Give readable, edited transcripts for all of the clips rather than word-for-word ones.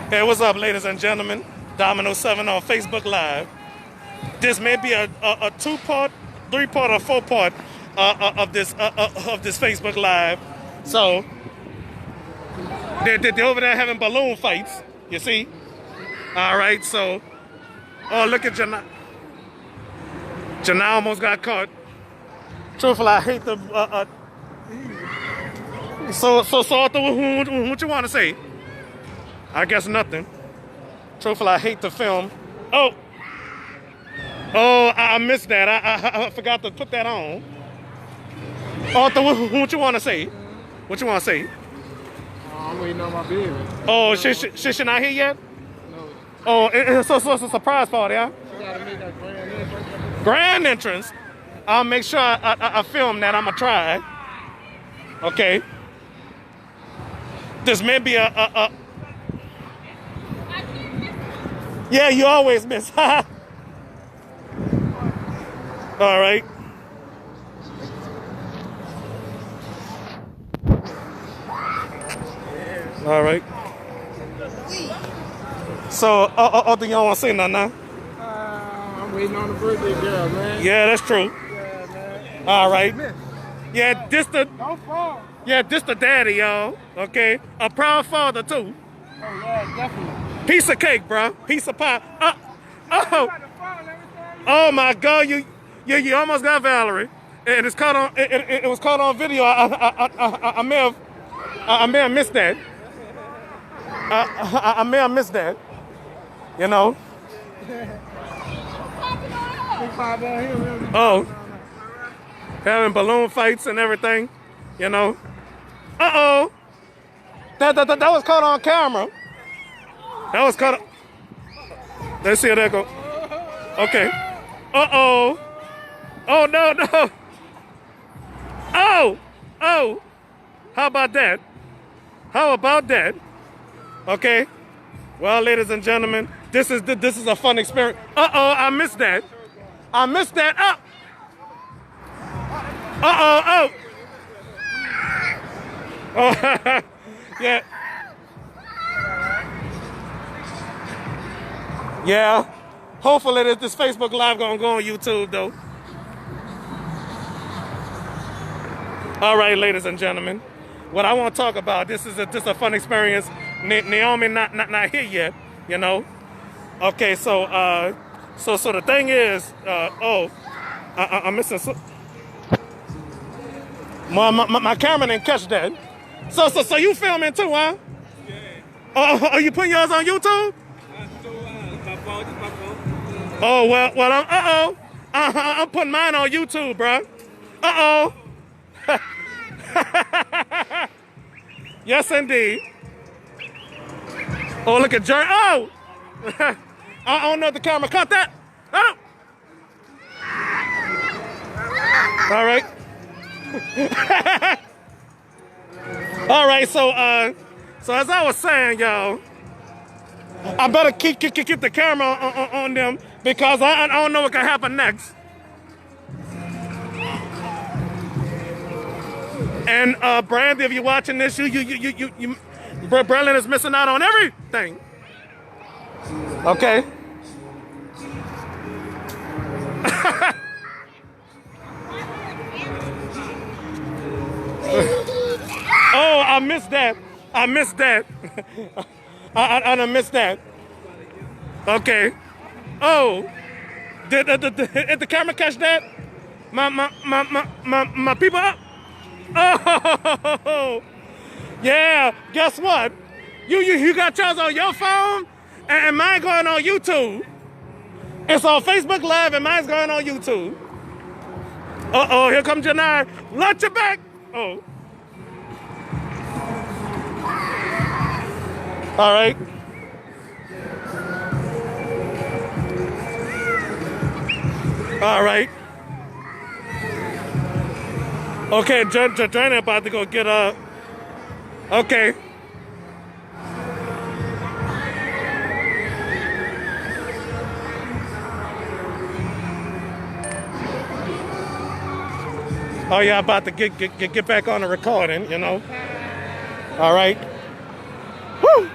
Hey, what's up, ladies and gentlemen? Dominoes 7 on Facebook Live. This may be a two-part, three-part, or four-part of this Facebook Live. So they're over there having balloon fights. You see? All right. So, oh, look at Janai. Janai almost got caught. Truthfully, I hate the. So Arthur, what you want to say? I guess nothing. Truthfully, I hate the film. Oh, I missed that. I forgot to put that on. Arthur, what you want to say? What you want to say? I'm waiting on my baby. Oh, she not here yet? No. Oh, so it's a surprise party, huh? You gotta make that grand entrance. Grand entrance. I'll make sure I film that. I'm gonna try. Okay. This may be a yeah, you always miss. All right. All right. So, do y'all want to say nothing now? I'm waiting on the birthday girl, man. Yeah, that's true. Yeah, man. All right. Yeah, Don't fall. this the daddy, y'all. Okay, a proud father too. Oh, yeah, definitely. Piece of cake, bro. Piece of pie. Oh my God! You almost got Valerie, and it's caught on. It was caught on video. I may have missed that. I may have missed that. You know. Oh, having balloon fights and everything. You know. That was caught on camera. That was caught. Let's see how that go. Okay. Oh no. Oh. How about that? How about that? Okay. Well, ladies and gentlemen, this is a fun experience. I missed that. I missed that. Oh. Oh. Yeah. Yeah. Hopefully this Facebook Live gonna go on YouTube though. All right, ladies and gentlemen, what I want to talk about, this is just a fun experience. Nayomi not here yet, you know. Okay, so the thing is, I'm missing. My camera didn't catch that. So you filming too, huh? Yeah. Oh, are you putting yours on YouTube? My phone. Oh well, I'm putting mine on YouTube, bro. Yes, indeed. Oh, look at Jerry. Oh, I don't know if the camera caught that. Oh, all right. All right. So as I was saying, y'all, I better keep the camera on them because I don't know what can happen next. And Brandy, if you're watching this, you Berlin is missing out on everything. Okay. Oh, I missed that. I missed that. I done missed that. Okay. Oh, did the camera catch that? My people up. Oh, yeah. Guess what? You got yours on your phone, and mine going on YouTube. It's on Facebook Live, and mine's going on YouTube. Here comes Janai. Lunch your back. Oh. All right. All right. Okay, Joanna about to go get okay. Oh yeah, about to get back on the recording, you know. All right. Woo!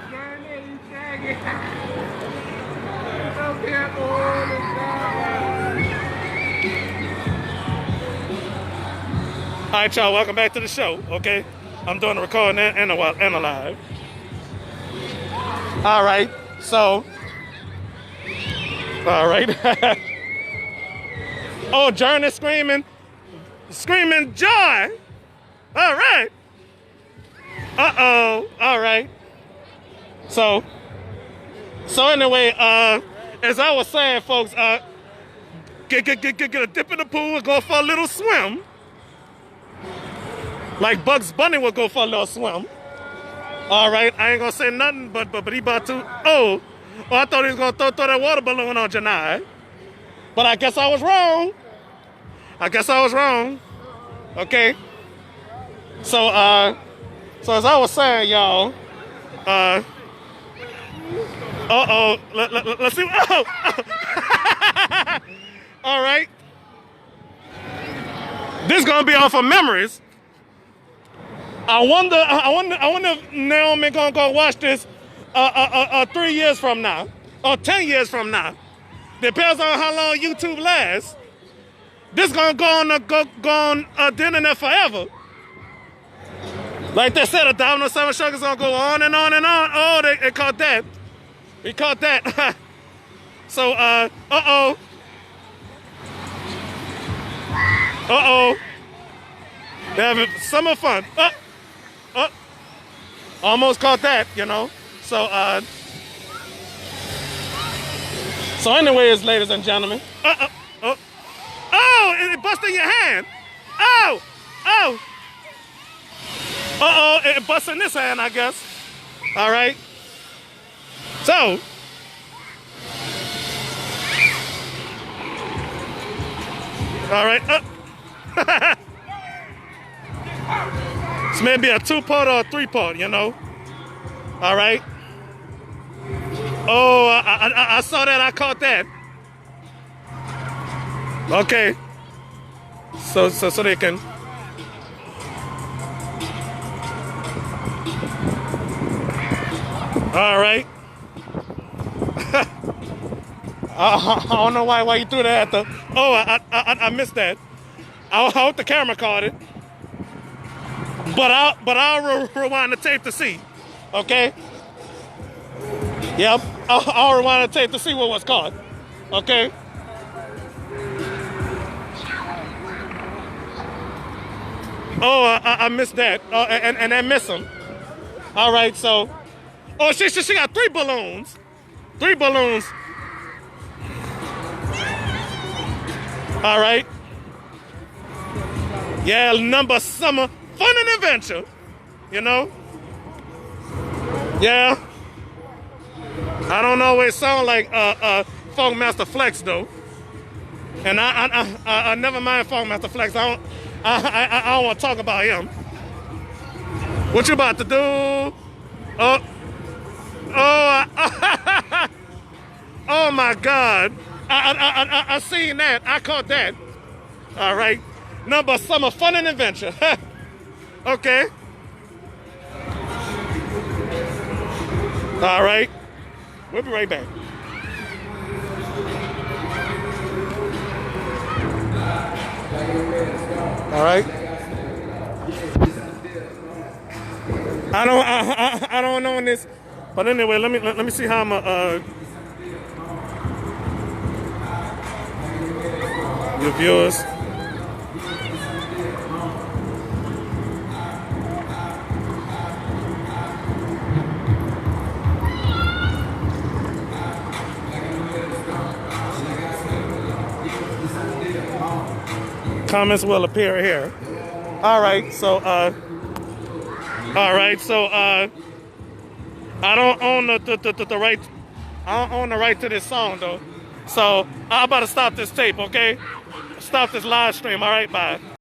All right, y'all. Welcome back to the show. Okay, I'm doing a recording and a live. All right. So. All right. Oh, Journey screaming joy. All right. Uh-oh. All right. So anyway, as I was saying, folks, get a dip in the pool and go for a little swim. Like Bugs Bunny would go for a little swim. All right. I ain't gonna say nothing, but he about to. Oh, I thought he was gonna throw that water balloon on Janai. But I guess I was wrong. Okay. So as I was saying, y'all, let's see. Oh. All right. This is gonna be off of memories. I wonder if Naomi gonna go watch this 3 years from now or 10 years from now. Depends on how long YouTube lasts. This gonna go on the internet forever. Like they said, the Dominoes Seven show is gonna go on and on and on. Oh, they caught that. We caught that. So, uh-oh. They're having summer fun. Almost caught that, you know. So anyways, ladies and gentlemen. Oh, it busted your hand. Oh. It busted in this hand, I guess. All right. So. All right. This may be a 2-part or a 3-part, you know. All right. Oh, I saw that. I caught that. Okay. So they can. All right. I don't know why you threw that at the. Oh, I missed that. I hope the camera caught it. But I'll rewind the tape to see. Okay. Yep. I'll rewind the tape to see what was caught. Okay. Oh, I missed that. And I missed him. All right. So. Oh, she got 3 balloons. 3 balloons. All right. Yeah, number summer fun and adventure. You know? Yeah. I don't always sound like Funkmaster Flex though. And I never mind Funkmaster Flex. I don't want to talk about him. What you about to do? Oh my God. I seen that. I caught that. All right. Number summer fun and adventure. Okay. All right. We'll be right back. All right. I don't know in this, but anyway, let me see how I'm your viewers. Comments will appear here. All right, so I don't own the right. I don't own the right to this song though. So I'm about to stop this tape, okay? Stop this live stream. All right, bye.